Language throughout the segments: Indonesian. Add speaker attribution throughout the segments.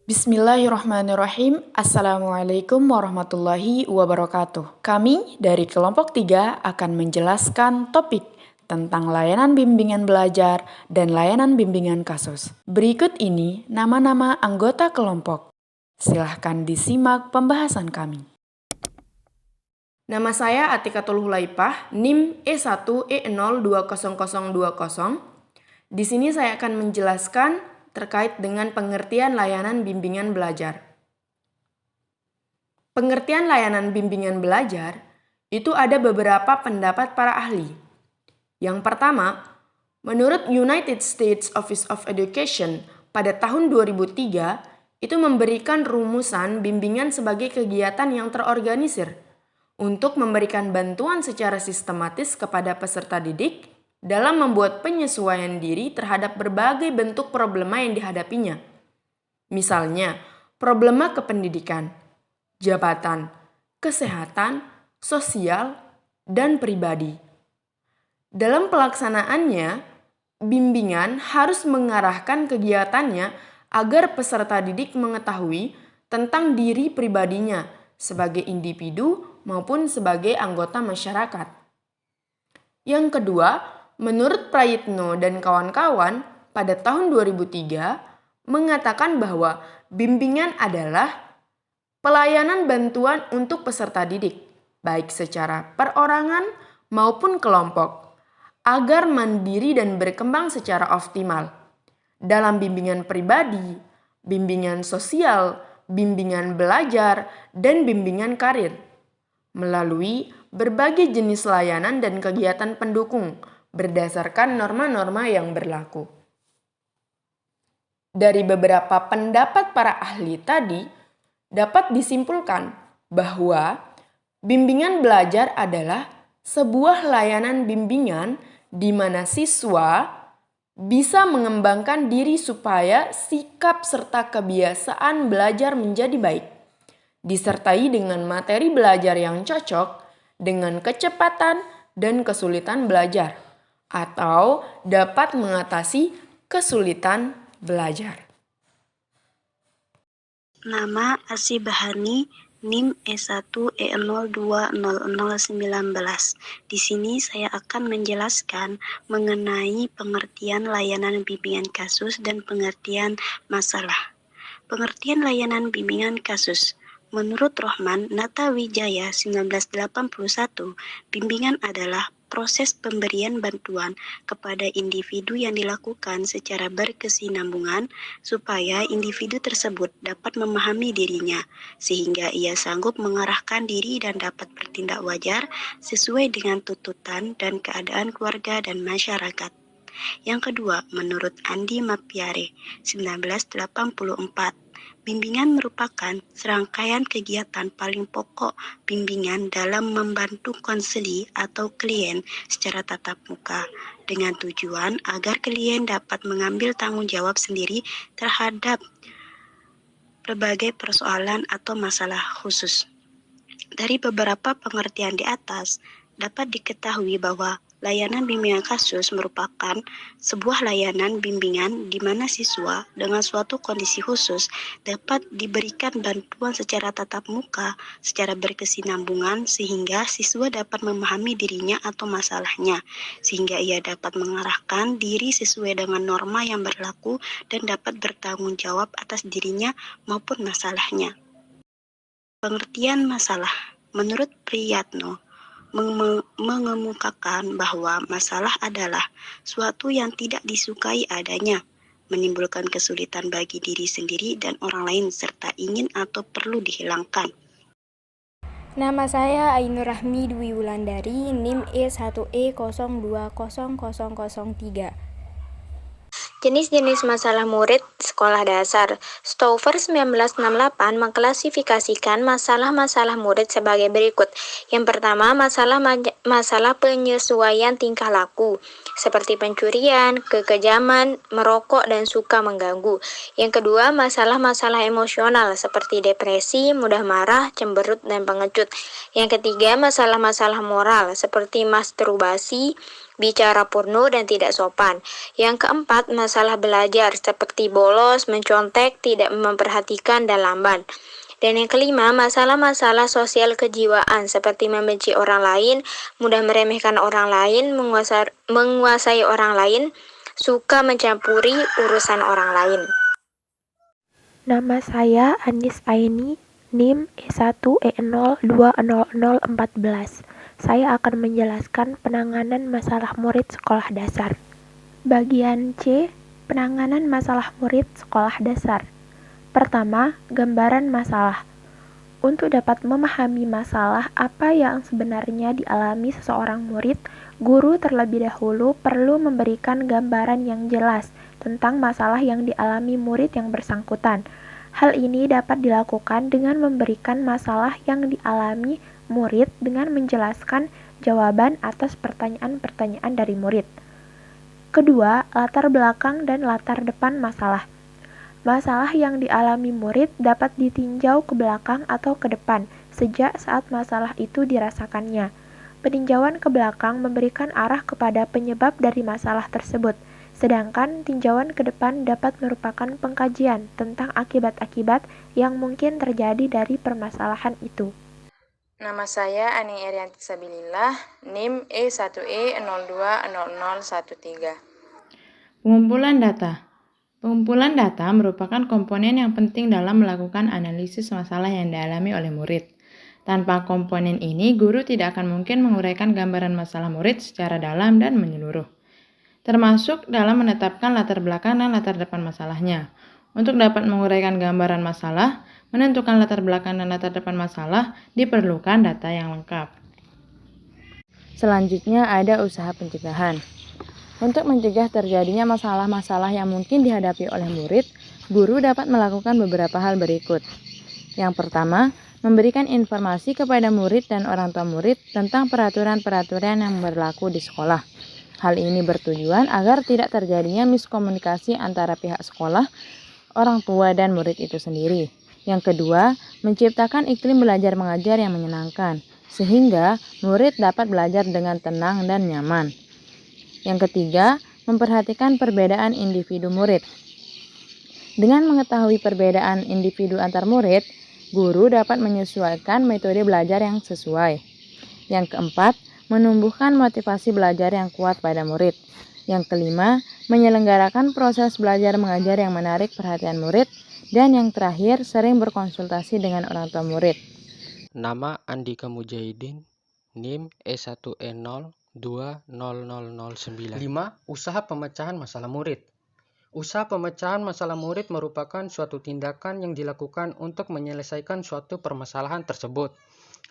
Speaker 1: Bismillahirrahmanirrahim. Assalamualaikum warahmatullahi wabarakatuh. Kami dari kelompok 3 akan menjelaskan topik tentang layanan bimbingan belajar dan layanan bimbingan kasus. Berikut ini nama-nama anggota kelompok. Silahkan disimak pembahasan kami. Nama saya Atikatul Hulaipah, NIM E1E02020. Di sini saya akan menjelaskan terkait dengan pengertian layanan bimbingan belajar. Pengertian layanan bimbingan belajar itu ada beberapa pendapat para ahli. Yang pertama, menurut United States Office of Education pada tahun 2003 itu memberikan rumusan bimbingan sebagai kegiatan yang terorganisir untuk memberikan bantuan secara sistematis kepada peserta didik dalam membuat penyesuaian diri terhadap berbagai bentuk problema yang dihadapinya. Misalnya, problema kependidikan, jabatan, kesehatan, sosial, dan pribadi. Dalam pelaksanaannya, bimbingan harus mengarahkan kegiatannya agar peserta didik mengetahui tentang diri pribadinya sebagai individu maupun sebagai anggota masyarakat. Yang kedua, menurut Prayitno dan kawan-kawan pada tahun 2003 mengatakan bahwa bimbingan adalah pelayanan bantuan untuk peserta didik, baik secara perorangan maupun kelompok, agar mandiri dan berkembang secara optimal. Dalam bimbingan pribadi, bimbingan sosial, bimbingan belajar, dan bimbingan karir, melalui berbagai jenis layanan dan kegiatan pendukung berdasarkan norma-norma yang berlaku. Dari beberapa pendapat para ahli tadi, dapat disimpulkan bahwa bimbingan belajar adalah sebuah layanan bimbingan di mana siswa bisa mengembangkan diri supaya sikap serta kebiasaan belajar menjadi baik, disertai dengan materi belajar yang cocok dengan kecepatan dan kesulitan belajar, atau dapat mengatasi kesulitan belajar.
Speaker 2: Nama Asibahani, NIM E1E0200019. Di sini saya akan menjelaskan mengenai pengertian layanan bimbingan kasus dan pengertian masalah. Pengertian layanan bimbingan kasus. Menurut Rohman Natawijaya 1981, bimbingan adalah proses pemberian bantuan kepada individu yang dilakukan secara berkesinambungan supaya individu tersebut dapat memahami dirinya, sehingga ia sanggup mengarahkan diri dan dapat bertindak wajar sesuai dengan tuntutan dan keadaan keluarga dan masyarakat. Yang kedua, menurut Andi Mapiare 1984, bimbingan merupakan serangkaian kegiatan paling pokok bimbingan dalam membantu konseli atau klien secara tatap muka dengan tujuan agar klien dapat mengambil tanggung jawab sendiri terhadap berbagai persoalan atau masalah khusus. Dari beberapa pengertian di atas, dapat diketahui bahwa layanan bimbingan kasus merupakan sebuah layanan bimbingan di mana siswa dengan suatu kondisi khusus dapat diberikan bantuan secara tatap muka, secara berkesinambungan sehingga siswa dapat memahami dirinya atau masalahnya, sehingga ia dapat mengarahkan diri sesuai dengan norma yang berlaku dan dapat bertanggung jawab atas dirinya maupun masalahnya. Pengertian masalah. Menurut Priyatno, mengemukakan bahwa masalah adalah suatu yang tidak disukai adanya, menimbulkan kesulitan bagi diri sendiri dan orang lain serta ingin atau perlu dihilangkan.
Speaker 3: Nama saya Ainur Rahmi Dwi Wulandari, NIM E1E020003. Jenis-jenis masalah murid sekolah dasar. Stover 1968 mengklasifikasikan masalah-masalah murid sebagai berikut. Yang pertama, masalah penyesuaian tingkah laku, seperti pencurian, kekejaman, merokok, dan suka mengganggu. Yang kedua, masalah-masalah emosional, seperti depresi, mudah marah, cemberut, dan pengecut. Yang ketiga, masalah-masalah moral, seperti masturbasi,
Speaker 4: bicara porno dan tidak sopan. Yang keempat, masalah belajar seperti bolos, mencontek, tidak memperhatikan, dan lamban. Dan yang kelima, masalah-masalah sosial kejiwaan seperti membenci orang lain, mudah meremehkan orang lain, menguasai orang lain, suka mencampuri urusan orang lain.
Speaker 5: Nama saya Anis Aini, NIM E1E0200014. Saya akan menjelaskan penanganan masalah murid sekolah dasar. Bagian C, penanganan masalah murid sekolah dasar. Pertama, gambaran masalah. Untuk dapat memahami masalah apa yang sebenarnya dialami seseorang murid, guru terlebih dahulu perlu memberikan gambaran yang jelas tentang masalah yang dialami murid yang bersangkutan. Hal ini dapat dilakukan dengan memberikan masalah yang dialami murid dengan menjelaskan jawaban atas pertanyaan-pertanyaan dari murid. Kedua, latar belakang dan latar depan masalah. Masalah yang dialami murid dapat ditinjau ke belakang atau ke depan sejak saat masalah itu dirasakannya. Peninjauan ke belakang memberikan arah kepada penyebab dari masalah tersebut, sedangkan tinjauan ke depan dapat merupakan pengkajian tentang akibat-akibat yang mungkin terjadi dari permasalahan itu.
Speaker 1: Nama saya Ani Erianti Sabilillah, NIM E1E020013.
Speaker 6: Pengumpulan data. Pengumpulan data merupakan komponen yang penting dalam melakukan analisis masalah yang dialami oleh murid. Tanpa komponen ini, guru tidak akan mungkin menguraikan gambaran masalah murid secara dalam dan menyeluruh, termasuk dalam menetapkan latar belakang dan latar depan masalahnya. Untuk dapat menguraikan gambaran masalah, menentukan latar belakang dan latar depan masalah, diperlukan data yang lengkap. Selanjutnya ada usaha pencegahan. Untuk mencegah terjadinya masalah-masalah yang mungkin dihadapi oleh murid, guru dapat melakukan beberapa hal berikut. Yang pertama, memberikan informasi kepada murid dan orang tua murid tentang peraturan-peraturan yang berlaku di sekolah. Hal ini bertujuan agar tidak terjadinya miskomunikasi antara pihak sekolah, orang tua, dan murid itu sendiri. Yang kedua, menciptakan iklim belajar mengajar yang menyenangkan, sehingga murid dapat belajar dengan tenang dan nyaman. Yang ketiga, memperhatikan perbedaan individu murid. Dengan mengetahui perbedaan individu antar murid, guru dapat menyesuaikan metode belajar yang sesuai. Yang keempat, menumbuhkan motivasi belajar yang kuat pada murid. Yang kelima, menyelenggarakan proses belajar mengajar yang menarik perhatian murid. Dan yang terakhir, sering berkonsultasi dengan orang tua murid.
Speaker 7: Nama Andika Mujahidin, NIM E1E0200009. 5. Usaha pemecahan masalah murid. Usaha pemecahan masalah murid merupakan suatu tindakan yang dilakukan untuk menyelesaikan suatu permasalahan tersebut.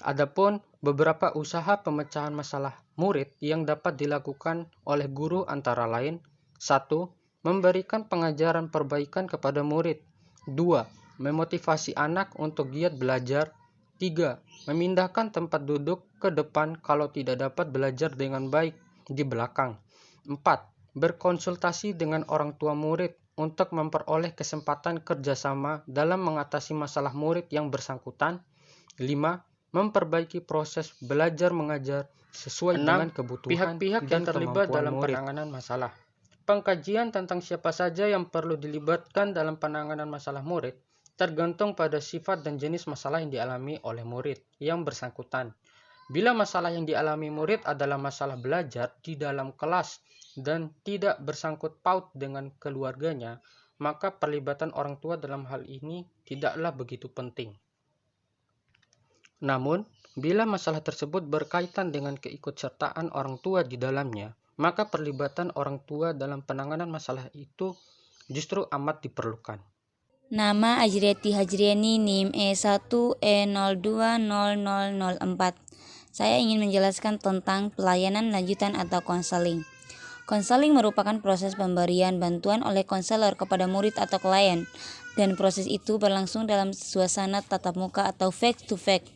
Speaker 7: Adapun beberapa usaha pemecahan masalah murid yang dapat dilakukan oleh guru antara lain: 1. Memberikan pengajaran perbaikan kepada murid. 2. Memotivasi anak untuk giat belajar. 3. Memindahkan tempat duduk ke depan kalau tidak dapat belajar dengan baik di belakang. 4. Berkonsultasi dengan orang tua murid untuk memperoleh kesempatan kerjasama dalam mengatasi masalah murid yang bersangkutan. 5. Memperbaiki proses belajar mengajar sesuai dengan kebutuhan pihak-pihak yang terlibat dalam penanganan masalah. Pengkajian tentang siapa saja yang perlu dilibatkan dalam penanganan masalah murid tergantung pada sifat dan jenis masalah yang dialami oleh murid yang bersangkutan. Bila masalah yang dialami murid adalah masalah belajar di dalam kelas dan tidak bersangkut paut dengan keluarganya, maka perlibatan orang tua dalam hal ini tidaklah begitu penting. Namun, bila masalah tersebut berkaitan dengan keikutsertaan orang tua di dalamnya, maka perlibatan orang tua dalam penanganan masalah itu justru amat diperlukan.
Speaker 8: Nama Ajriati Hajriani, NIM E1E020004. Saya ingin menjelaskan tentang pelayanan lanjutan atau konseling. Konseling merupakan proses pemberian bantuan oleh konselor kepada murid atau klien, dan proses itu berlangsung dalam suasana tatap muka atau face to face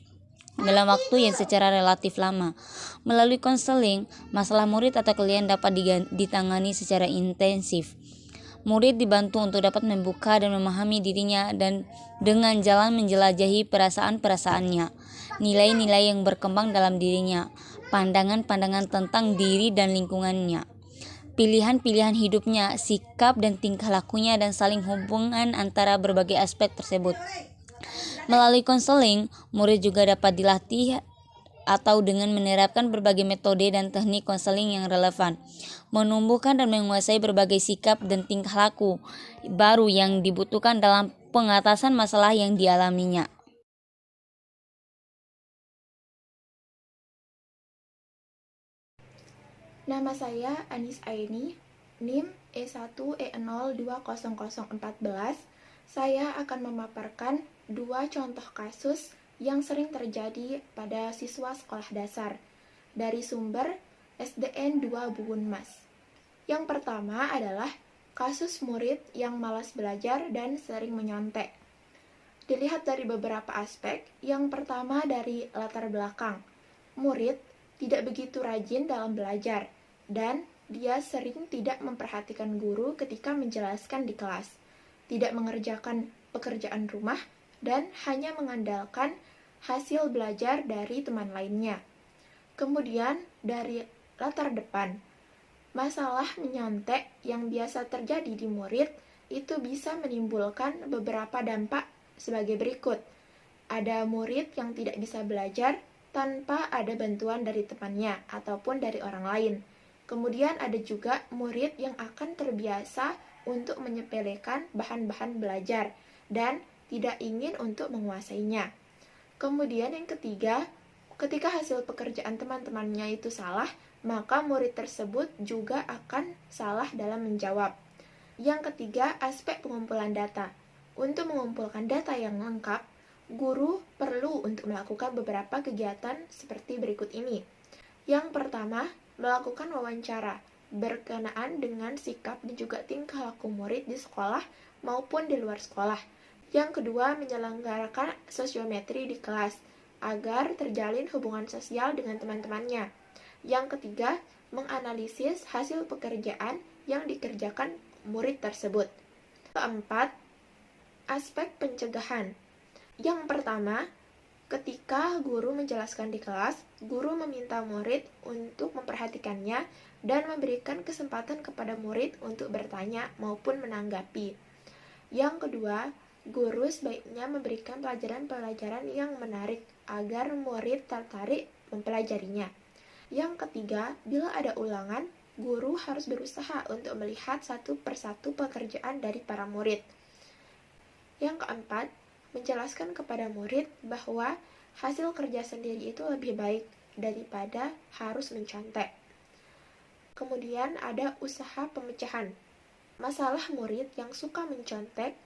Speaker 8: dalam waktu yang secara relatif lama. Melalui konseling, masalah murid atau klien dapat ditangani secara intensif. Murid dibantu untuk dapat membuka dan memahami dirinya dan dengan jalan menjelajahi perasaan-perasaannya, nilai-nilai yang berkembang dalam dirinya, pandangan-pandangan tentang diri dan lingkungannya, pilihan-pilihan hidupnya, sikap dan tingkah lakunya, dan saling hubungan antara berbagai aspek tersebut. Melalui konseling, murid juga dapat dilatih atau dengan menerapkan berbagai metode dan teknik konseling yang relevan, menumbuhkan dan menguasai berbagai sikap dan tingkah laku baru yang dibutuhkan dalam pengatasan masalah yang dialaminya.
Speaker 5: Nama saya Anis Aini, NIM E1E020014. Saya akan memaparkan dua contoh kasus yang sering terjadi pada siswa sekolah dasar dari sumber SDN 2 Buun Mas. Yang pertama adalah kasus murid yang malas belajar dan sering menyontek. Dilihat dari beberapa aspek. Yang pertama dari latar belakang. Murid tidak begitu rajin dalam belajar dan dia sering tidak memperhatikan guru ketika menjelaskan di kelas, tidak mengerjakan pekerjaan rumah, dan hanya mengandalkan hasil belajar dari teman lainnya. Kemudian dari latar depan, masalah menyontek yang biasa terjadi di murid itu bisa menimbulkan beberapa dampak sebagai berikut. Ada murid yang tidak bisa belajar tanpa ada bantuan dari temannya ataupun dari orang lain. Kemudian ada juga murid yang akan terbiasa untuk menyepelekan bahan-bahan belajar dan tidak ingin untuk menguasainya. Kemudian yang ketiga, ketika hasil pekerjaan teman-temannya itu salah, maka murid tersebut juga akan salah dalam menjawab. Yang ketiga, aspek pengumpulan data. Untuk mengumpulkan data yang lengkap, guru perlu untuk melakukan beberapa kegiatan seperti berikut ini. Yang pertama, melakukan wawancara berkenaan dengan sikap dan juga tingkah laku murid di sekolah maupun di luar sekolah. Yang kedua, menyelenggarakan sosiometri di kelas agar terjalin hubungan sosial dengan teman-temannya. Yang ketiga, menganalisis hasil pekerjaan yang dikerjakan murid tersebut. Keempat, aspek pencegahan. Yang pertama, ketika guru menjelaskan di kelas, guru meminta murid untuk memperhatikannya dan memberikan kesempatan kepada murid untuk bertanya maupun menanggapi. Yang kedua, guru sebaiknya memberikan pelajaran-pelajaran yang menarik agar murid tertarik mempelajarinya. Yang ketiga, bila ada ulangan, guru harus berusaha untuk melihat satu persatu pekerjaan dari para murid. Yang keempat, menjelaskan kepada murid bahwa hasil kerja sendiri itu lebih baik daripada harus mencontek. Kemudian ada usaha pemecahan. Masalah murid yang suka mencontek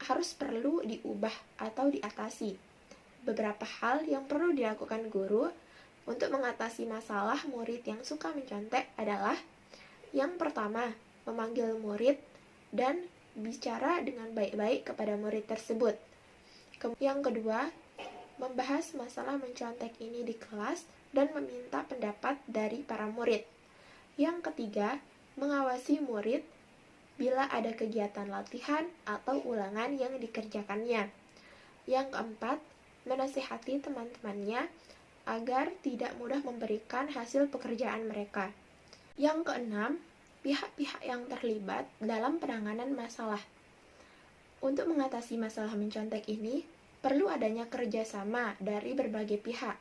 Speaker 5: harus perlu diubah atau diatasi. Beberapa hal yang perlu dilakukan guru untuk mengatasi masalah murid yang suka mencontek adalah: yang pertama, memanggil murid dan bicara dengan baik-baik kepada murid tersebut. Yang kedua, membahas masalah mencontek ini di kelas dan meminta pendapat dari para murid. Yang ketiga, mengawasi murid bila ada kegiatan latihan atau ulangan yang dikerjakannya. Yang keempat, menasihati teman-temannya agar tidak mudah memberikan hasil pekerjaan mereka. Yang keenam, pihak-pihak yang terlibat dalam penanganan masalah. Untuk mengatasi masalah mencontek ini, perlu adanya kerjasama dari berbagai pihak.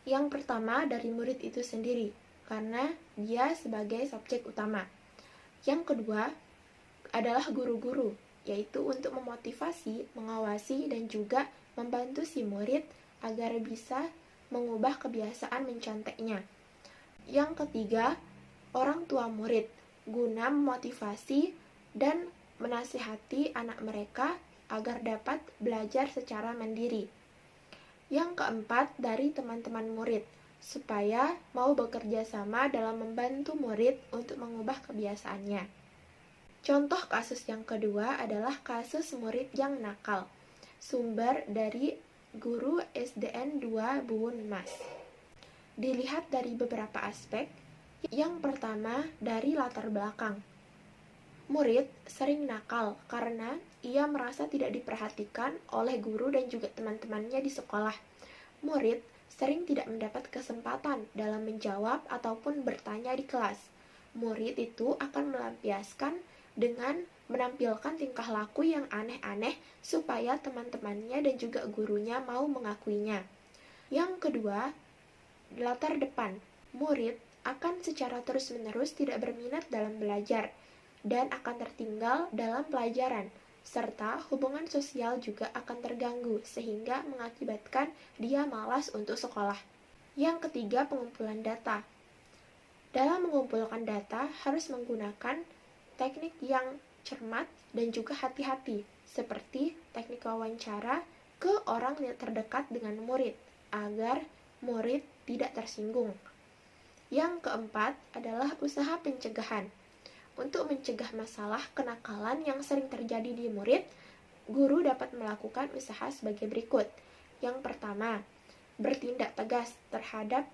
Speaker 5: Yang pertama, dari murid itu sendiri, karena dia sebagai subjek utama. Yang kedua, adalah guru-guru, yaitu untuk memotivasi, mengawasi, dan juga membantu si murid agar bisa mengubah kebiasaan menconteknya. Yang ketiga, orang tua murid, guna memotivasi dan menasihati anak mereka agar dapat belajar secara mandiri. Yang keempat, dari teman-teman murid, supaya mau bekerja sama dalam membantu murid untuk mengubah kebiasaannya. Contoh kasus yang kedua adalah kasus murid yang nakal. Sumber dari guru SDN 2 Buun Mas. Dilihat dari beberapa aspek. Yang pertama, dari latar belakang. Murid sering nakal karena ia merasa tidak diperhatikan oleh guru dan juga teman-temannya di sekolah. Murid sering tidak mendapat kesempatan dalam menjawab ataupun bertanya di kelas. Murid itu akan melampiaskan dengan menampilkan tingkah laku yang aneh-aneh supaya teman-temannya dan juga gurunya mau mengakuinya. Yang kedua, latar depan. Murid akan secara terus-menerus tidak berminat dalam belajar dan akan tertinggal dalam pelajaran, serta hubungan sosial juga akan terganggu sehingga mengakibatkan dia malas untuk sekolah. Yang ketiga, pengumpulan data. Dalam mengumpulkan data harus menggunakan teknik yang cermat dan juga hati-hati, seperti teknik wawancara ke orang yang terdekat dengan murid, agar murid tidak tersinggung. Yang keempat adalah usaha pencegahan. Untuk mencegah masalah kenakalan yang sering terjadi di murid, guru dapat melakukan usaha sebagai berikut. Yang pertama, bertindak tegas terhadap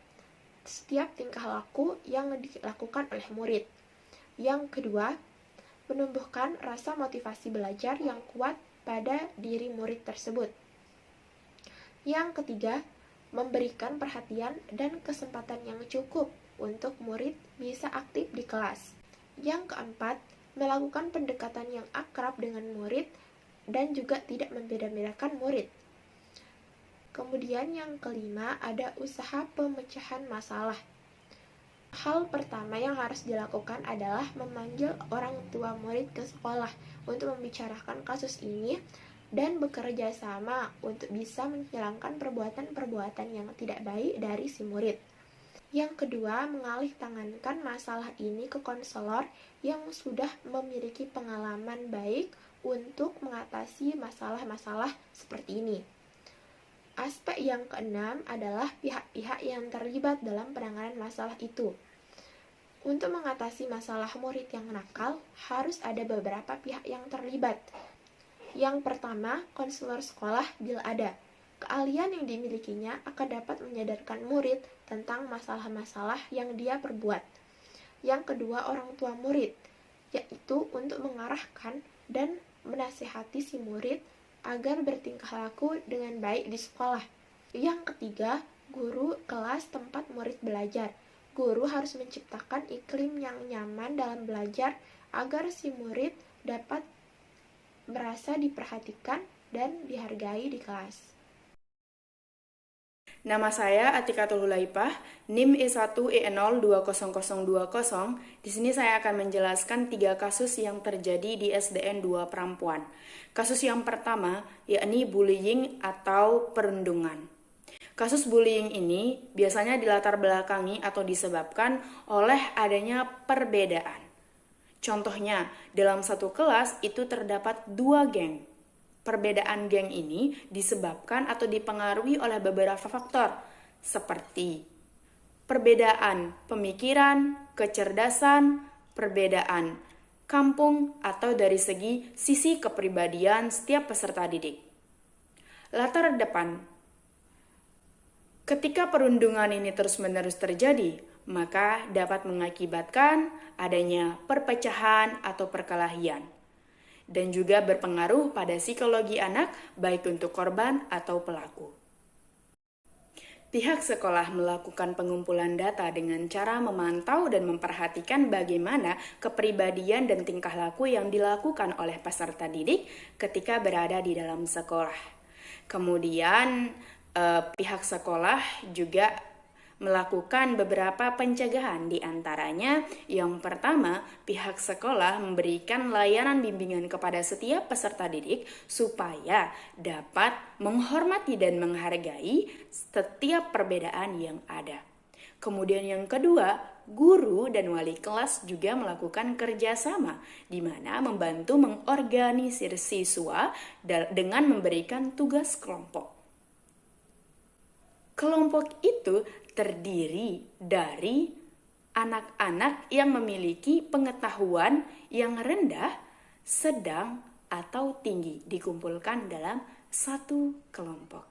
Speaker 5: setiap tingkah laku yang dilakukan oleh murid. Yang kedua, menumbuhkan rasa motivasi belajar yang kuat pada diri murid tersebut. Yang ketiga, memberikan perhatian dan kesempatan yang cukup untuk murid bisa aktif di kelas. Yang keempat, melakukan pendekatan yang akrab dengan murid dan juga tidak membeda-bedakan murid. Kemudian yang kelima, ada usaha pemecahan masalah. Hal pertama yang harus dilakukan adalah memanggil orang tua murid ke sekolah untuk membicarakan kasus ini dan bekerja sama untuk bisa menghilangkan perbuatan-perbuatan yang tidak baik dari si murid. Yang kedua, mengalih tangankan masalah ini ke konselor yang sudah memiliki pengalaman baik untuk mengatasi masalah-masalah seperti ini. Aspek yang keenam adalah pihak-pihak yang terlibat dalam penanganan masalah itu. Untuk mengatasi masalah murid yang nakal, harus ada beberapa pihak yang terlibat. Yang pertama, konselor sekolah bila ada. Keahlian yang dimilikinya akan dapat menyadarkan murid tentang masalah-masalah yang dia perbuat. Yang kedua, orang tua murid, yaitu untuk mengarahkan dan menasihati si murid agar bertingkah laku dengan baik di sekolah. Yang ketiga, guru kelas tempat murid belajar. Guru harus menciptakan iklim yang nyaman dalam belajar agar si murid dapat merasa diperhatikan dan dihargai di kelas.
Speaker 1: Nama saya Atikatul Hulaipah, NIM E1E02020. Di sini saya akan menjelaskan 3 kasus yang terjadi di SDN 2 Perampuan. Kasus yang pertama yakni bullying atau perundungan. Kasus bullying ini biasanya dilatar belakangi atau disebabkan oleh adanya perbedaan. Contohnya, dalam satu kelas itu terdapat 2 geng. Perbedaan geng ini disebabkan atau dipengaruhi oleh beberapa faktor, seperti perbedaan pemikiran, kecerdasan, perbedaan kampung, atau dari sisi kepribadian setiap peserta didik. Latar depan. Ketika perundungan ini terus-menerus terjadi, maka dapat mengakibatkan adanya perpecahan atau perkelahian, dan juga berpengaruh pada psikologi anak baik untuk korban atau pelaku. Pihak sekolah melakukan pengumpulan data dengan cara memantau dan memperhatikan bagaimana kepribadian dan tingkah laku yang dilakukan oleh peserta didik ketika berada di dalam sekolah. Kemudian pihak sekolah juga melakukan beberapa pencegahan, di antaranya yang pertama, pihak sekolah memberikan layanan bimbingan kepada setiap peserta didik supaya dapat menghormati dan menghargai setiap perbedaan yang ada. Kemudian yang kedua, guru dan wali kelas juga melakukan kerjasama di mana membantu mengorganisir siswa dengan memberikan tugas kelompok. Kelompok itu terdiri dari anak-anak yang memiliki pengetahuan yang rendah, sedang, atau tinggi dikumpulkan dalam satu kelompok.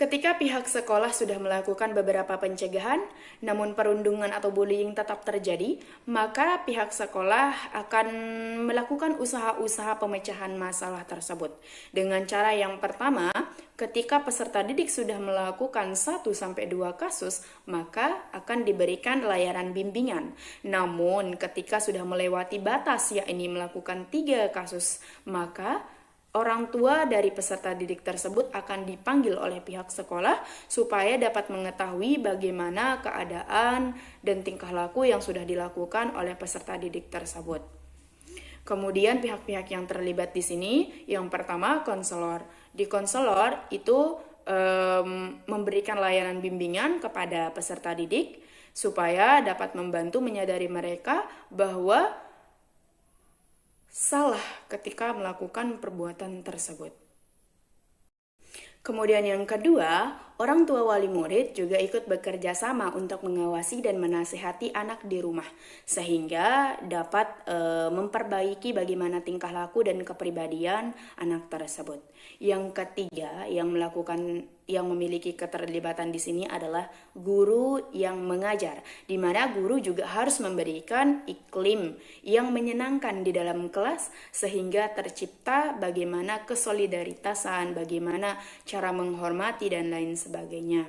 Speaker 1: Ketika pihak sekolah sudah melakukan beberapa pencegahan, namun perundungan atau bullying tetap terjadi, maka pihak sekolah akan melakukan usaha-usaha pemecahan masalah tersebut. Dengan cara yang pertama, ketika peserta didik sudah melakukan 1-2 kasus, maka akan diberikan layanan bimbingan. Namun, ketika sudah melewati batas, yakni melakukan 3 kasus, maka orang tua dari peserta didik tersebut akan dipanggil oleh pihak sekolah supaya dapat mengetahui bagaimana keadaan dan tingkah laku yang sudah dilakukan oleh peserta didik tersebut. Kemudian pihak-pihak yang terlibat di sini, yang pertama konselor. Di konselor itu memberikan layanan bimbingan kepada peserta didik supaya dapat membantu menyadari mereka bahwa salah ketika melakukan perbuatan tersebut. Kemudian yang kedua, orang tua wali murid juga ikut bekerja sama untuk mengawasi dan menasihati anak di rumah, sehingga dapat memperbaiki bagaimana tingkah laku dan kepribadian anak tersebut. Yang ketiga, yang memiliki keterlibatan di sini adalah guru yang mengajar, di mana guru juga harus memberikan iklim yang menyenangkan di dalam kelas sehingga tercipta bagaimana kesolidaritasan, bagaimana cara menghormati dan lain sebagainya.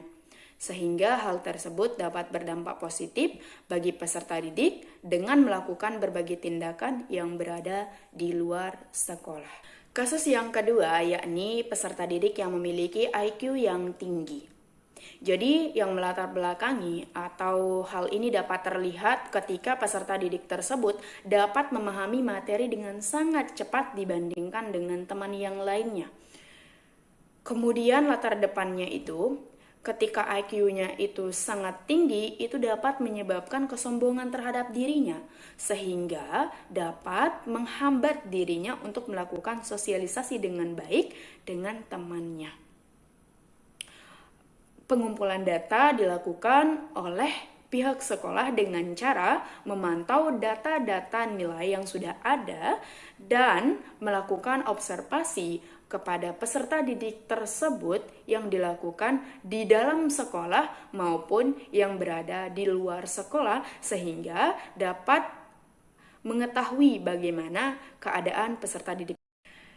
Speaker 1: Sehingga hal tersebut dapat berdampak positif bagi peserta didik dengan melakukan berbagai tindakan yang berada di luar sekolah. Kasus yang kedua yakni peserta didik yang memiliki IQ yang tinggi. Jadi yang melatar belakangi atau hal ini dapat terlihat ketika peserta didik tersebut dapat memahami materi dengan sangat cepat dibandingkan dengan teman yang lainnya. Kemudian latar depannya itu, ketika IQ-nya itu sangat tinggi, itu dapat menyebabkan kesombongan terhadap dirinya, sehingga dapat menghambat dirinya untuk melakukan sosialisasi dengan baik dengan temannya. Pengumpulan data dilakukan oleh pihak sekolah dengan cara memantau data-data nilai yang sudah ada dan melakukan observasi kepada peserta didik tersebut yang dilakukan di dalam sekolah maupun yang berada di luar sekolah sehingga dapat mengetahui bagaimana keadaan peserta didik.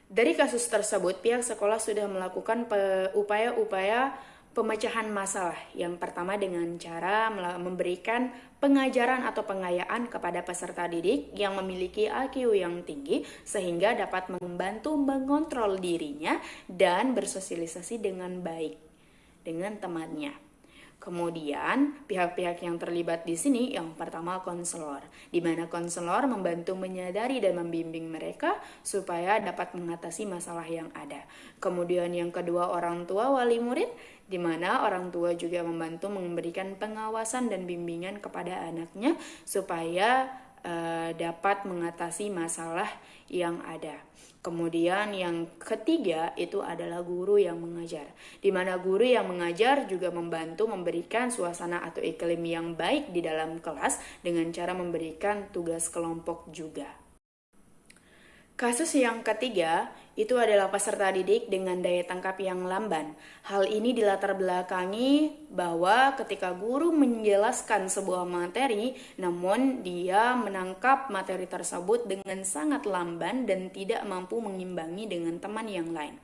Speaker 1: Dari kasus tersebut, pihak sekolah sudah melakukan upaya-upaya pemecahan masalah. Yang pertama dengan cara memberikan pengajaran atau pengayaan kepada peserta didik yang memiliki IQ yang tinggi sehingga dapat membantu mengontrol dirinya dan bersosialisasi dengan baik dengan temannya. Kemudian pihak-pihak yang terlibat di sini yang pertama konselor, di mana konselor membantu menyadari dan membimbing mereka supaya dapat mengatasi masalah yang ada. Kemudian yang kedua orang tua wali murid, di mana orang tua juga membantu memberikan pengawasan dan bimbingan kepada anaknya supaya dapat mengatasi masalah yang ada. Kemudian yang ketiga itu adalah guru yang mengajar, di mana guru yang mengajar juga membantu memberikan suasana atau iklim yang baik di dalam kelas dengan cara memberikan tugas kelompok juga. Kasus yang ketiga itu adalah peserta didik dengan daya tangkap yang lamban. Hal ini dilatar belakangi bahwa ketika guru menjelaskan sebuah materi, namun dia menangkap materi tersebut dengan sangat lamban dan tidak mampu mengimbangi dengan teman yang lain.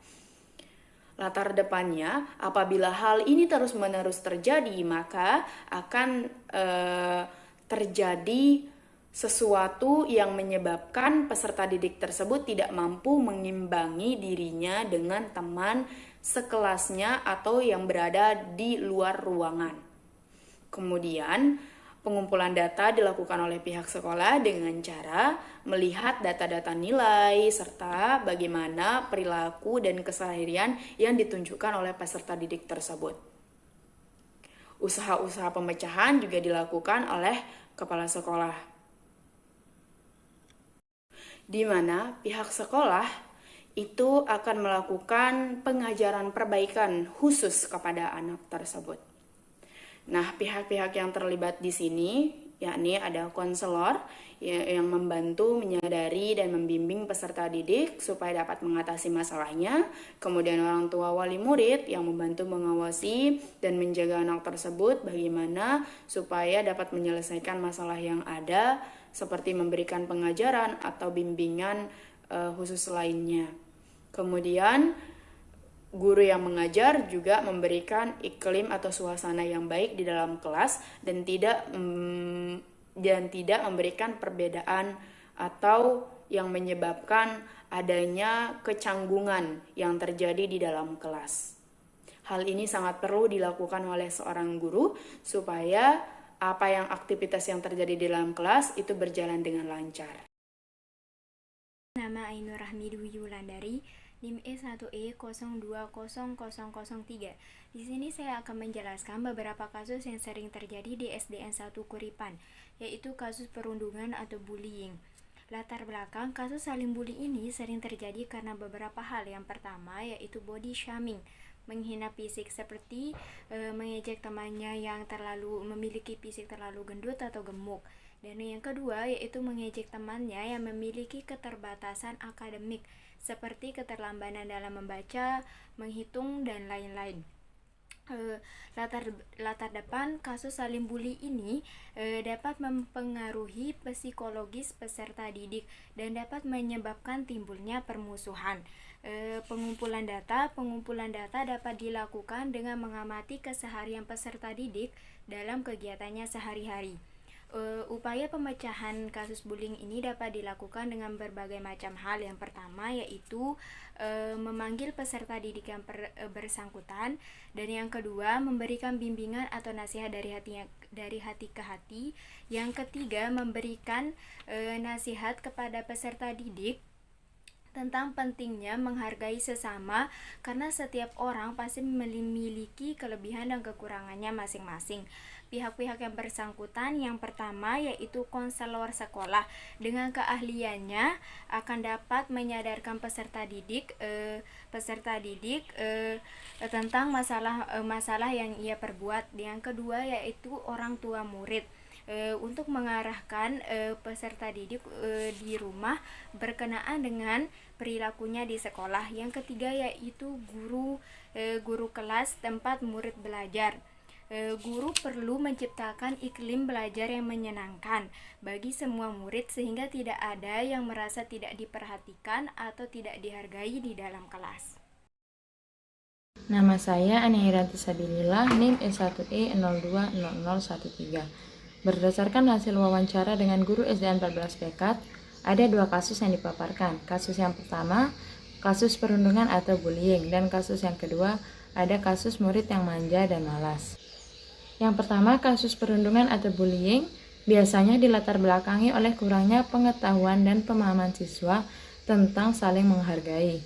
Speaker 1: Latar depannya, apabila hal ini terus-menerus terjadi, maka akan terjadi sesuatu yang menyebabkan peserta didik tersebut tidak mampu mengimbangi dirinya dengan teman sekelasnya atau yang berada di luar ruangan. Kemudian, pengumpulan data dilakukan oleh pihak sekolah dengan cara melihat data-data nilai serta bagaimana perilaku dan keseharian yang ditunjukkan oleh peserta didik tersebut. Usaha-usaha pemecahan juga dilakukan oleh kepala sekolah, di mana pihak sekolah itu akan melakukan pengajaran perbaikan khusus kepada anak tersebut. Nah, pihak-pihak yang terlibat di sini yakni ada konselor yang membantu menyadari dan membimbing peserta didik supaya dapat mengatasi masalahnya, kemudian orang tua wali murid yang membantu mengawasi dan menjaga anak tersebut bagaimana supaya dapat menyelesaikan masalah yang ada, seperti memberikan pengajaran atau bimbingan khusus lainnya. Kemudian guru yang mengajar juga memberikan iklim atau suasana yang baik di dalam kelas dan tidak memberikan perbedaan atau yang menyebabkan adanya kecanggungan yang terjadi di dalam kelas. Hal ini sangat perlu dilakukan oleh seorang guru supaya aktivitas yang terjadi di dalam kelas itu berjalan dengan lancar.
Speaker 3: Nama Ainur Rahmi Dwi Wulandari, NIM E1E020003. Di sini saya akan menjelaskan beberapa kasus yang sering terjadi di SDN 1 Kuripan, yaitu kasus perundungan atau bullying. Latar belakang kasus saling bully ini sering terjadi karena beberapa hal. Yang pertama yaitu body shaming, menghina fisik seperti mengejek temannya yang memiliki fisik terlalu gendut atau gemuk. Dan yang kedua yaitu mengejek temannya yang memiliki keterbatasan akademik seperti keterlambatan dalam membaca, menghitung, dan lain-lain. Latar depan kasus saling bully ini dapat mempengaruhi psikologis peserta didik dan dapat menyebabkan timbulnya permusuhan. Pengumpulan data dapat dilakukan dengan mengamati keseharian peserta didik dalam kegiatannya sehari-hari. Upaya pemecahan kasus bullying ini dapat dilakukan dengan berbagai macam hal. Yang pertama yaitu memanggil peserta didik yang bersangkutan, dan yang kedua memberikan bimbingan atau nasihat dari hati ke hati. Yang ketiga memberikan nasihat kepada peserta didik tentang pentingnya menghargai sesama, karena setiap orang pasti memiliki kelebihan dan kekurangannya masing-masing. Pihak-pihak yang bersangkutan yang pertama yaitu konselor sekolah, dengan keahliannya akan dapat menyadarkan peserta didik tentang masalah yang ia perbuat. Yang kedua yaitu orang tua murid, untuk mengarahkan peserta didik di rumah berkenaan dengan perilakunya di sekolah. Yang ketiga yaitu guru kelas tempat murid belajar. Guru perlu menciptakan iklim belajar yang menyenangkan bagi semua murid sehingga tidak ada yang merasa tidak diperhatikan atau tidak dihargai di dalam kelas.
Speaker 6: Nama saya Anihiranti Sabilillah, NIM E1E020013. Berdasarkan hasil wawancara dengan guru SDN 14 Pekat, ada dua kasus yang dipaparkan. Kasus yang pertama, kasus perundungan atau bullying, dan kasus yang kedua, ada kasus murid yang manja dan malas. Yang pertama, kasus perundungan atau bullying biasanya dilatar belakangi oleh kurangnya pengetahuan dan pemahaman siswa tentang saling menghargai.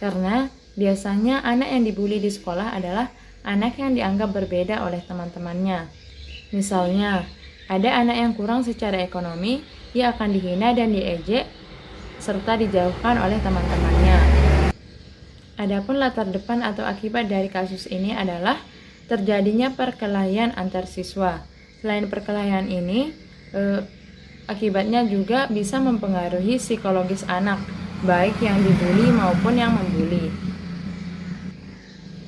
Speaker 6: Karena biasanya anak yang dibully di sekolah adalah anak yang dianggap berbeda oleh teman-temannya. Misalnya, ada anak yang kurang secara ekonomi, ia akan dihina dan diejek serta dijauhkan oleh teman-temannya. Adapun latar depan atau akibat dari kasus ini adalah terjadinya perkelahian antar siswa. Selain perkelahian ini, akibatnya juga bisa mempengaruhi psikologis anak, baik yang dibully maupun yang membuli.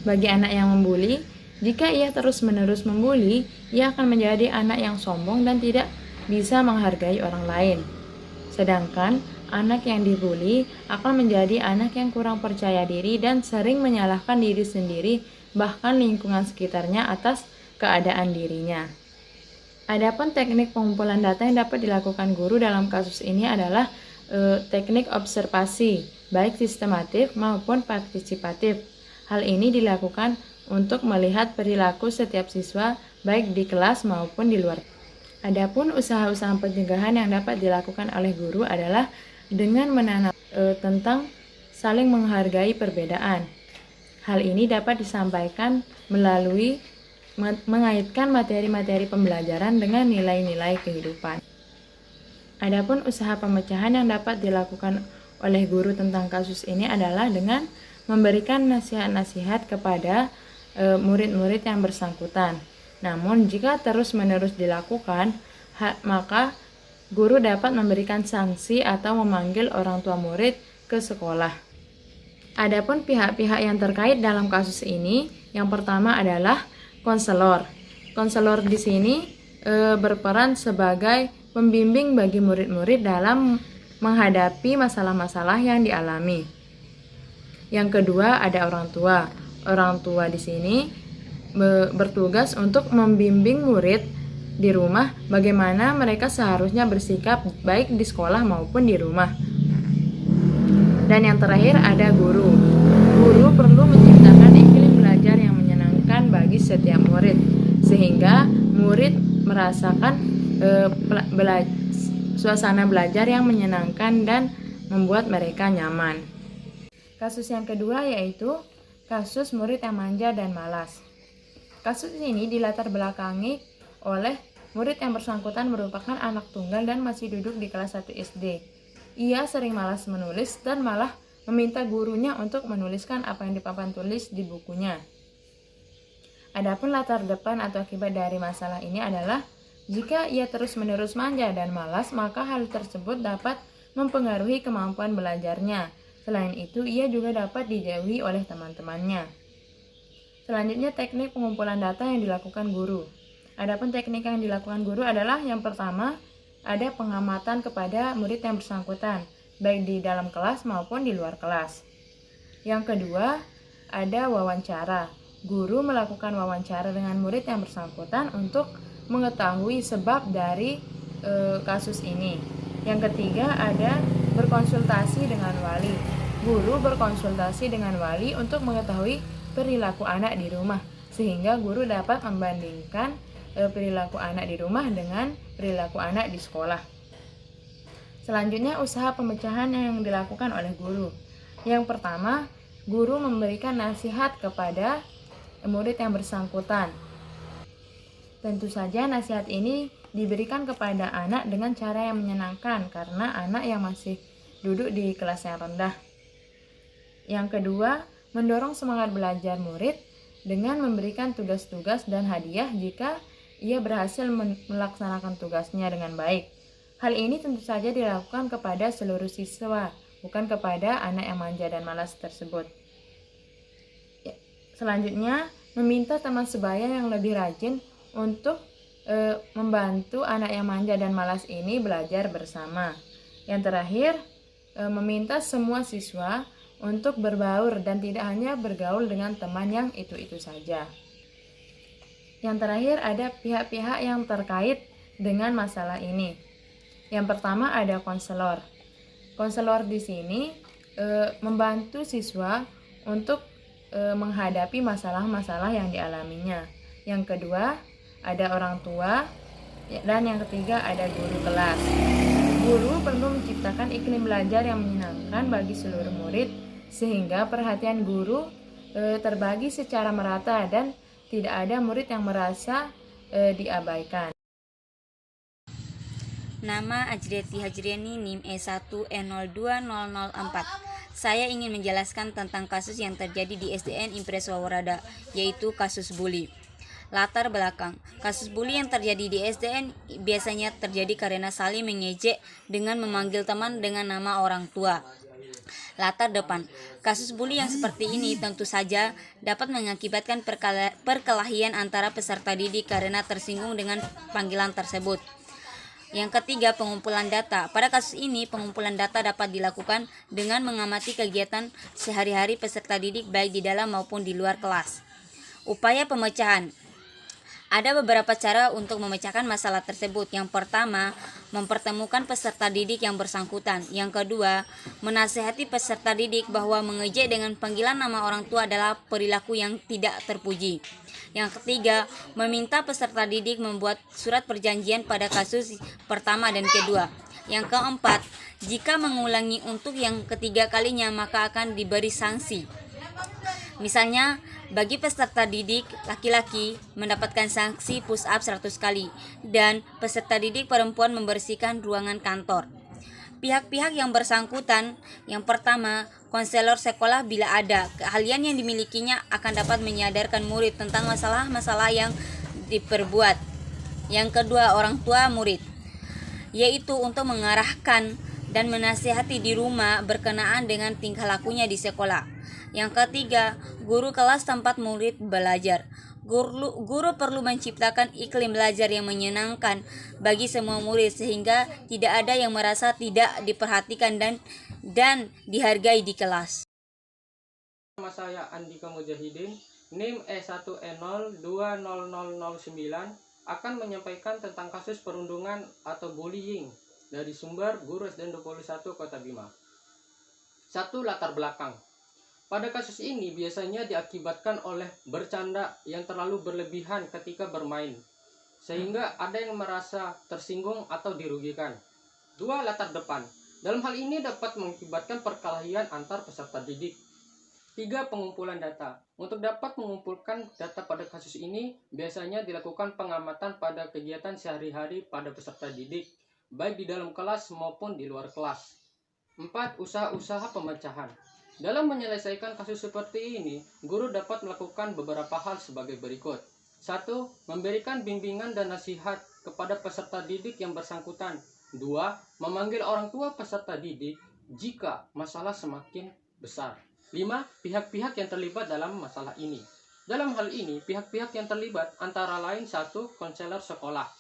Speaker 6: Bagi anak yang membuli, jika ia terus-menerus membuli, ia akan menjadi anak yang sombong dan tidak bisa menghargai orang lain. Sedangkan anak yang dibuli akan menjadi anak yang kurang percaya diri dan sering menyalahkan diri sendiri, bahkan lingkungan sekitarnya atas keadaan dirinya. Adapun teknik pengumpulan data yang dapat dilakukan guru dalam kasus ini adalah teknik observasi, baik sistematif maupun partisipatif. Hal ini dilakukan untuk melihat perilaku setiap siswa baik di kelas maupun di luar. Adapun usaha-usaha pencegahan yang dapat dilakukan oleh guru adalah dengan menanam tentang saling menghargai perbedaan. Hal ini dapat disampaikan melalui mengaitkan materi-materi pembelajaran dengan nilai-nilai kehidupan. Adapun usaha pemecahan yang dapat dilakukan oleh guru tentang kasus ini adalah dengan memberikan nasihat-nasihat kepada murid-murid yang bersangkutan. Namun, jika terus-menerus dilakukan, maka guru dapat memberikan sanksi atau memanggil orang tua murid ke sekolah. Adapun pihak-pihak yang terkait dalam kasus ini, yang pertama adalah konselor. Konselor di sini berperan sebagai pembimbing bagi murid-murid dalam menghadapi masalah-masalah yang dialami. Yang kedua ada orang tua. Orang tua di sini bertugas untuk membimbing murid di rumah bagaimana mereka seharusnya bersikap baik di sekolah maupun di rumah. Dan yang terakhir ada guru. Guru perlu menciptakan iklim belajar yang menyenangkan bagi setiap murid sehingga murid merasakan suasana belajar yang menyenangkan dan membuat mereka nyaman. Kasus yang kedua yaitu kasus murid yang manja dan malas. Kasus ini dilatar belakangi oleh murid yang bersangkutan merupakan anak tunggal dan masih duduk di kelas 1 SD. Ia sering malas menulis dan malah meminta gurunya untuk menuliskan apa yang dipapan tulis di bukunya. Adapun latar depan atau akibat dari masalah ini adalah jika ia terus-menerus manja dan malas, maka hal tersebut dapat mempengaruhi kemampuan belajarnya. Selain itu, ia juga dapat dijauhi oleh teman-temannya. Selanjutnya, teknik pengumpulan data yang dilakukan guru. Adapun teknik yang dilakukan guru adalah yang pertama, ada pengamatan kepada murid yang bersangkutan, baik di dalam kelas maupun di luar kelas. Yang kedua, ada wawancara. Guru melakukan wawancara dengan murid yang bersangkutan untuk mengetahui sebab dari kasus ini. Yang ketiga, ada berkonsultasi dengan wali. Guru berkonsultasi dengan wali untuk mengetahui perilaku anak di rumah, sehingga guru dapat membandingkan perilaku anak di rumah dengan perilaku anak di sekolah. Selanjutnya, usaha pemecahan yang dilakukan oleh guru. Yang pertama, guru memberikan nasihat kepada murid yang bersangkutan. Tentu saja nasihat ini diberikan kepada anak dengan cara yang menyenangkan karena anak yang masih duduk di kelas yang rendah. Yang kedua, mendorong semangat belajar murid dengan memberikan tugas-tugas dan hadiah jika ia berhasil melaksanakan tugasnya dengan baik. Hal ini tentu saja dilakukan kepada seluruh siswa, bukan kepada anak yang manja dan malas tersebut. Selanjutnya, meminta teman sebaya yang lebih rajin untuk membantu anak yang manja dan malas ini belajar bersama. Yang terakhir, meminta semua siswa untuk berbaur dan tidak hanya bergaul dengan teman yang itu-itu saja. Yang terakhir ada pihak-pihak yang terkait dengan masalah ini. Yang pertama ada konselor. Konselor di sini membantu siswa untuk menghadapi masalah-masalah yang dialaminya. Yang kedua ada orang tua dan yang ketiga ada guru kelas. Guru perlu menciptakan iklim belajar yang menyenangkan bagi seluruh murid sehingga perhatian guru terbagi secara merata dan tidak ada murid yang merasa diabaikan.
Speaker 8: Nama Ajriati Hajriani NIM E1E02004. Saya ingin menjelaskan tentang kasus yang terjadi di SDN Impres Wawarada, yaitu kasus bully. Latar belakang, kasus bully yang terjadi di SDN biasanya terjadi karena saling mengejek dengan memanggil teman dengan nama orang tua. Latar depan, kasus bully yang seperti ini tentu saja dapat mengakibatkan perkelahian antara peserta didik karena tersinggung dengan panggilan tersebut. Yang ketiga, pengumpulan data. Pada kasus ini, pengumpulan data dapat dilakukan dengan mengamati kegiatan sehari-hari peserta didik baik di dalam maupun di luar kelas. Upaya pemecahan. Ada beberapa cara untuk memecahkan masalah tersebut. Yang pertama, mempertemukan peserta didik yang bersangkutan. Yang kedua, menasihati peserta didik bahwa mengejek dengan panggilan nama orang tua adalah perilaku yang tidak terpuji. Yang ketiga, meminta peserta didik membuat surat perjanjian pada kasus pertama dan kedua. Yang keempat, jika mengulangi untuk yang ketiga kalinya maka akan diberi sanksi. Misalnya, bagi peserta didik laki-laki mendapatkan sanksi push up 100 kali dan peserta didik perempuan membersihkan ruangan kantor. Pihak-pihak yang bersangkutan, yang pertama, konselor sekolah bila ada keahlian yang dimilikinya akan dapat menyadarkan murid tentang masalah-masalah yang diperbuat. Yang kedua, orang tua murid, yaitu untuk mengarahkan dan menasihati di rumah berkenaan dengan tingkah lakunya di sekolah. Yang ketiga, guru kelas tempat murid belajar. Guru perlu menciptakan iklim belajar yang menyenangkan bagi semua murid sehingga tidak ada yang merasa tidak diperhatikan dan dihargai di kelas.
Speaker 7: Nama saya Andika Mujahidin, NIM E1E020009 akan menyampaikan tentang kasus perundungan atau bullying dari sumber Guru SDN 21 Kota Bima. 1. Latar belakang. Pada kasus ini biasanya diakibatkan oleh bercanda yang terlalu berlebihan ketika bermain, sehingga ada yang merasa tersinggung atau dirugikan. 2. Latar depan. Dalam hal ini dapat mengakibatkan perkelahian antar peserta didik. 3. Pengumpulan data. Untuk dapat mengumpulkan data pada kasus ini, biasanya dilakukan pengamatan pada kegiatan sehari-hari pada peserta didik, baik di dalam kelas maupun di luar kelas. 4. Usaha-usaha pemecahan. Dalam menyelesaikan kasus seperti ini, guru dapat melakukan beberapa hal sebagai berikut. 1. Memberikan bimbingan dan nasihat kepada peserta didik yang bersangkutan. 2. Memanggil orang tua peserta didik jika masalah semakin besar. 5. Pihak-pihak yang terlibat dalam masalah ini. Dalam hal ini, pihak-pihak yang terlibat antara lain 1. Konselor sekolah.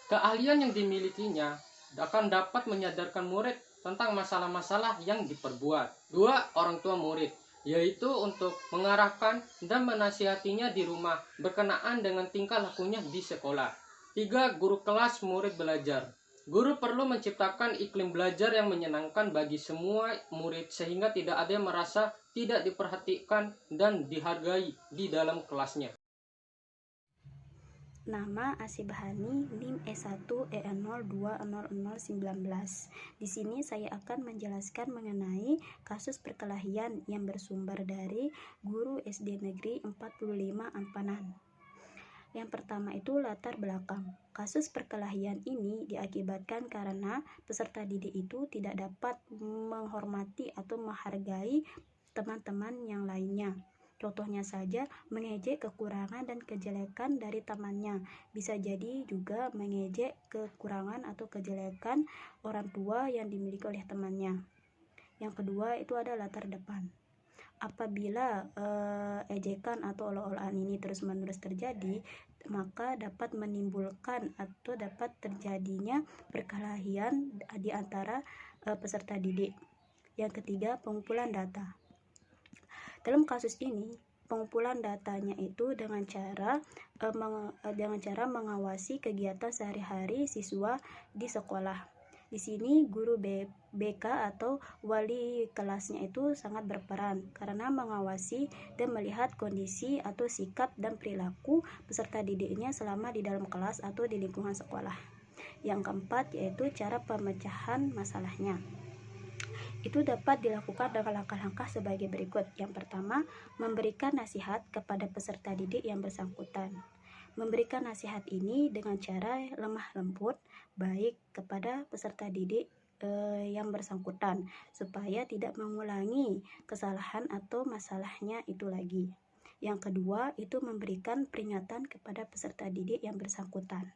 Speaker 7: Keahlian yang dimilikinya akan dapat menyadarkan murid tentang masalah-masalah yang diperbuat. 2. Orang tua murid, yaitu untuk mengarahkan dan menasihatinya di rumah berkenaan dengan tingkah lakunya di sekolah. 3. Guru kelas murid belajar. Guru perlu menciptakan iklim belajar yang menyenangkan bagi semua murid sehingga tidak ada yang merasa tidak diperhatikan dan dihargai di dalam kelasnya.
Speaker 2: Nama Asibahani, NIM E1E020019. Di sini saya akan menjelaskan mengenai kasus perkelahian yang bersumber dari guru SD Negeri 45 Ampanan. Yang pertama itu latar belakang. Kasus perkelahian ini diakibatkan karena peserta didik itu tidak dapat menghormati atau menghargai teman-teman yang lainnya. Contohnya saja mengejek kekurangan dan kejelekan dari temannya. Bisa jadi juga mengejek kekurangan atau kejelekan orang tua yang dimiliki oleh temannya. Yang kedua itu ada latar depan. Apabila ejekan atau olok-olokan ini terus-menerus terjadi, maka dapat menimbulkan atau dapat terjadinya perkelahian di antara peserta didik. Yang ketiga, pengumpulan data. Dalam kasus ini, pengumpulan datanya itu dengan cara mengawasi kegiatan sehari-hari siswa di sekolah. Di sini guru BK atau wali kelasnya itu sangat berperan karena mengawasi dan melihat kondisi atau sikap dan perilaku peserta didiknya selama di dalam kelas atau di lingkungan sekolah. Yang keempat yaitu cara pemecahan masalahnya. Itu dapat dilakukan dengan langkah-langkah sebagai berikut. Yang pertama, memberikan nasihat kepada peserta didik yang bersangkutan. Memberikan nasihat ini dengan cara lemah lembut baik kepada peserta didik yang bersangkutan supaya tidak mengulangi kesalahan atau masalahnya itu lagi. Yang kedua itu memberikan peringatan kepada peserta didik yang bersangkutan.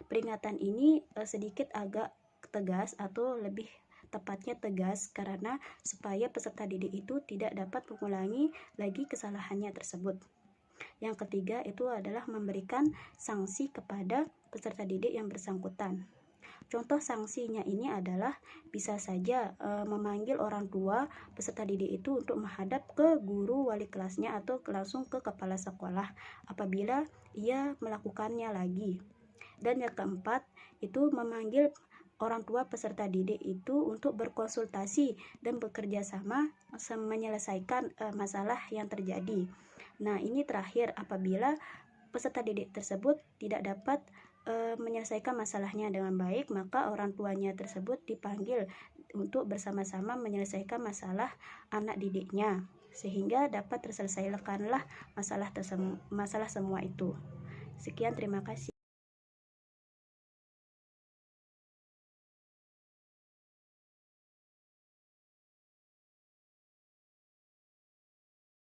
Speaker 2: Peringatan ini sedikit agak tegas atau lebih tepatnya tegas karena supaya peserta didik itu tidak dapat mengulangi lagi kesalahannya tersebut. Yang ketiga itu adalah memberikan sanksi kepada peserta didik yang bersangkutan. Contoh sanksinya ini adalah bisa saja memanggil orang tua peserta didik itu untuk menghadap ke guru wali kelasnya atau langsung ke kepala sekolah apabila ia melakukannya lagi. Dan yang keempat itu memanggil orang tua peserta didik itu untuk berkonsultasi dan bekerja sama menyelesaikan masalah yang terjadi. Nah, ini terakhir apabila peserta didik tersebut tidak dapat menyelesaikan masalahnya dengan baik, maka orang tuanya tersebut dipanggil untuk bersama-sama menyelesaikan masalah anak didiknya sehingga dapat terselesaikanlah masalah semua itu. Sekian, terima kasih.